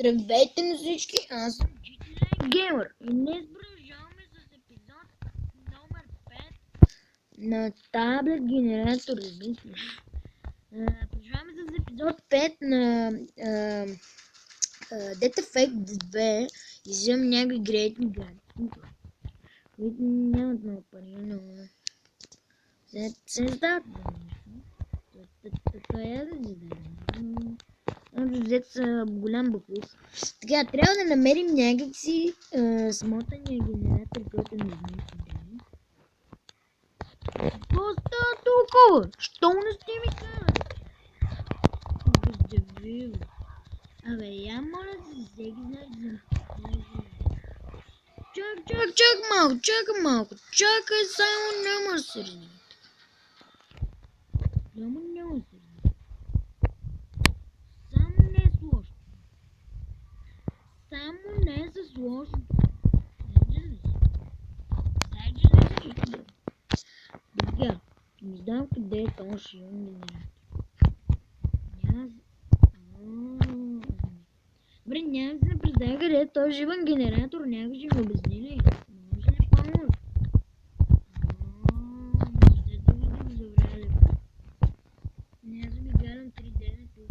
Здравейте на всички, аз съм GTA Gamer и днес продължаваме с епизод номер 5 на таблет генератор. Продължаваме с епизод 5 на Dead Effect 2 и взимам някакви грейтни гади, които нямат много пари, но се издават така я да издадем. Взет са голям бакух. Така, трябва да намерим някакси смотания генератор, който не знае къде е. Какво става толкова? Що не сте ми казали? Дебил. Абе, я моля се, всеки знае, чак малко. Чакай, само няма сърди. Няма сърди. Само не е сложно. Само не е за сложно. Сега, не знам къде е този шилон генератор. Добре, няма да се представя къде е този живен генератор, някой ще ми обясни ли? Може ли помощ? Между да го забравя. Не, аз ми гледам 3 дена тук.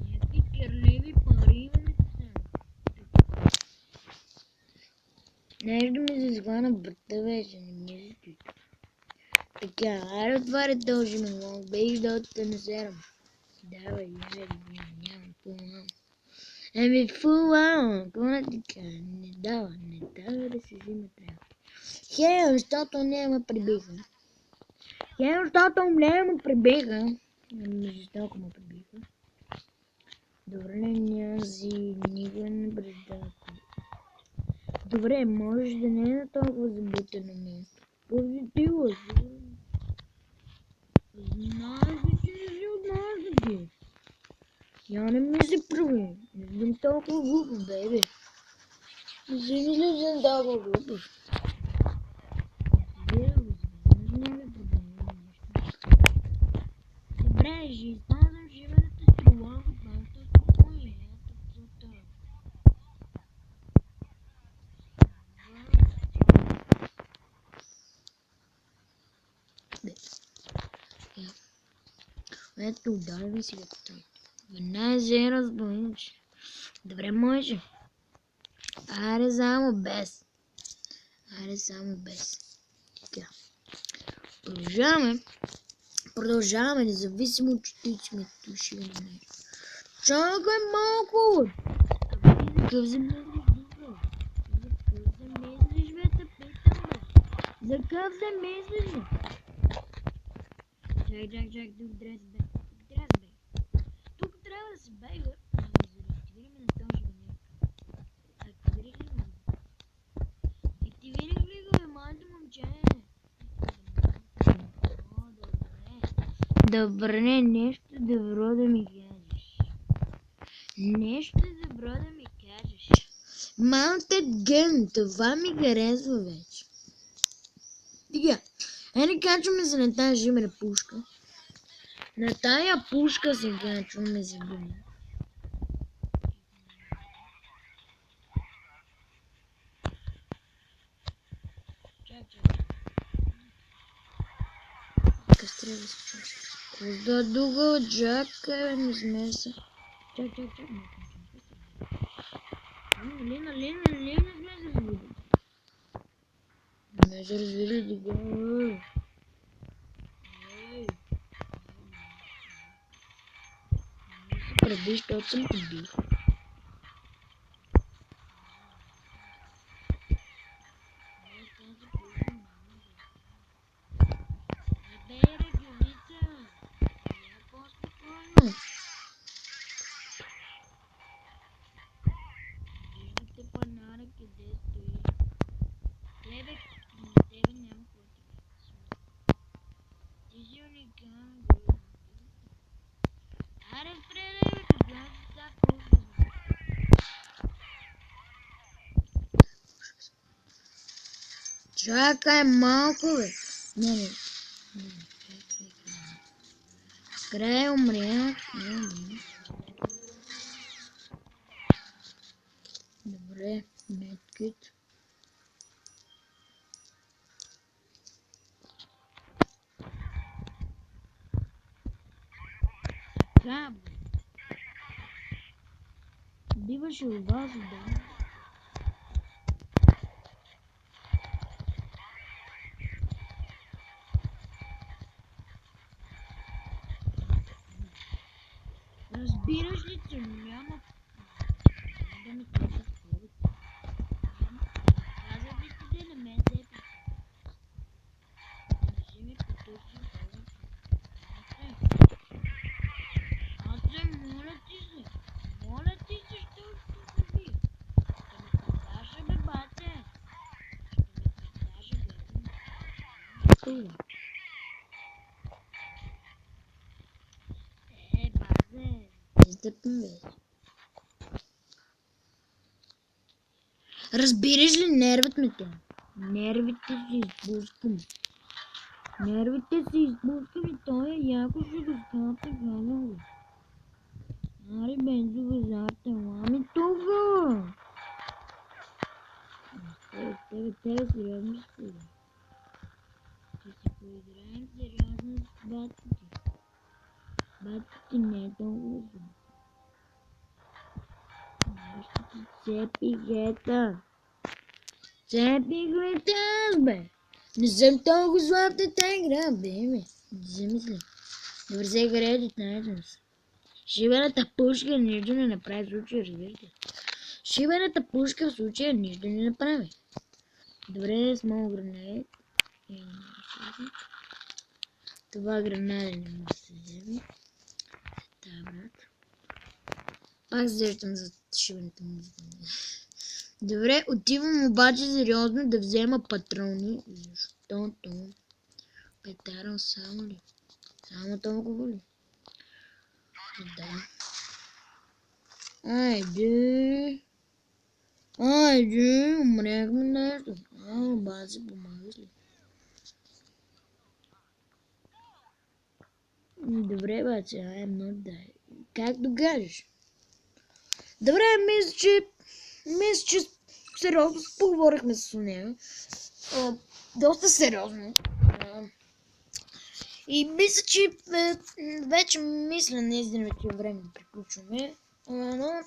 Някакви кърливи пари имаме сега. Нещо ми се схвана брата вече, не ми се чука. Така, айде отваря този милон, бейш да оттенесерам. Давай, нямам фулам. Еми фулам, какво не ти кажа? Не дава да се взима трябва. Хей, защото няма прибиха. Ами, жестоко му прибиха. Добре, нязи, никога не предава. Добре, може да не е на толкова забутено място. Позитива си. Знаеш ли, че не си от нас. Я не ми се прави. Не съм толкова глупав, бебе. Не си мисля, че съм толкова глупав. Добре, ще използвам живената стрела от нашата спокойния. Ето, удари си като. Веднага се разбълниш. Добре, може. Аре само без. Така. Продължаваме, независимо, че ти сме туши на мен. Чакай малко! Какъв замеслиш, добро? За какъв замеслиш, бе? Чак, тук трябва да се бега. Активираме на този момент. Активирах ли го, бе, малето момче? Добре, нещо добро да ми кажеш. Mounted gun, това ми харесва вече. Сега, не качваме се на тази жимена пушка. На тая пушка се качваме за дума. Чак. Какъв трябва да се чува? Козда дуга, чакай, не сме се. Чак. Лена, сме се разбили. Не се разбили дуга. Преди, защото съм побил. Виждате панара къде стои. Тебе няма какво ти си уникален. Аре, стреляй, бе, кога си така. Чакай малко, бе. Не. Край умря. Добре, медкит. Така, биваше у вас, да. Разбираш ли, че няма да ми казваш повече? Казах ли ти да не ме зепи? Не си ми потърси повече. Ате, моля ти се. Моля ти се, що ще се бие? Ще ме предаше, бе, бате. Ще ме предаше, бе. Това. Базе. Издъпна, бе. Разбираш ли, нервът ми това? Нервите си изпускам. Нервите си изпускам и той е яко ще го ската, казвам го. Ари, Бензо, газарта, лами тука! Тебе сериозно ще се играем. Ще си поиграем сериозно с батко ти. Батко ти не е толкова зло. Ще ти цепи гета. Цепи глета аз, бе. Не съм толкова зла в тази игра, бе, ме. Не замисли. Добре, сега редите, найдем се. Шибаната пушка нищо не направи в случая, разбирате. Шибаната пушка в случая нищо не направи. Добре, смол гранат. Това гранат не може да се вземе. Та, брат. Пак зареждам за шибаната музика. Добре, отивам обаче сериозно да взема патрони, защото петарам само ли? Само толкова ли? Да. Айде. Айде, умряхме нещо. Бази, помагаш ли? Добре, баче, I'm not die. Както кажеш. Добре, мисля, че сериозно поговорихме с нея. Доста сериозно. И мисля, че вече мисля наистина, че е време да приключваме. Но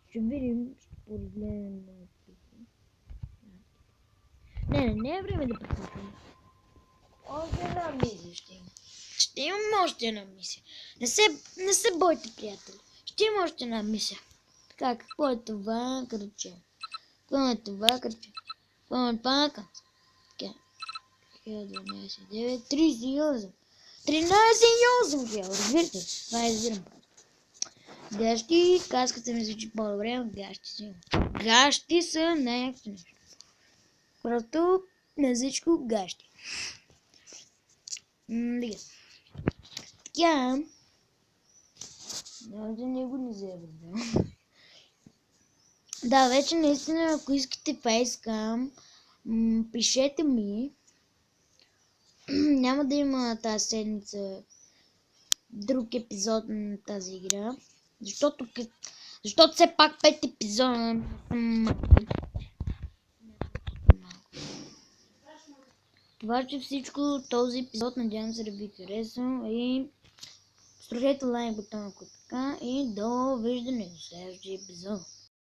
ще видим, ще поразгледаме много писма. Не е време да приключваме. Още една мисия ще има. Ще имам още една мисия. Не се бойте, приятели. Ще има още една мисия. Така, какво е това, кръче? Какво е това, кръче? Какво е пака? Така. 12, 9, 38. 13 и 8, разбирате? Това е зирам. Гащи, каската ми звучи по-добре, но гащи са. Гащи са най-якото нещо. Просто на всичко гащи. Така. Няма да не го не заявя. Да, вече наистина, ако искате фейскам, пишете ми. Няма да има тази седмица друг епизод на тази игра. Защото все пак 5 епизода. Това че всичко, този епизод, надявам се да ви харесва и сложете лайк бутона, ако така, и довиждане в следващия епизод.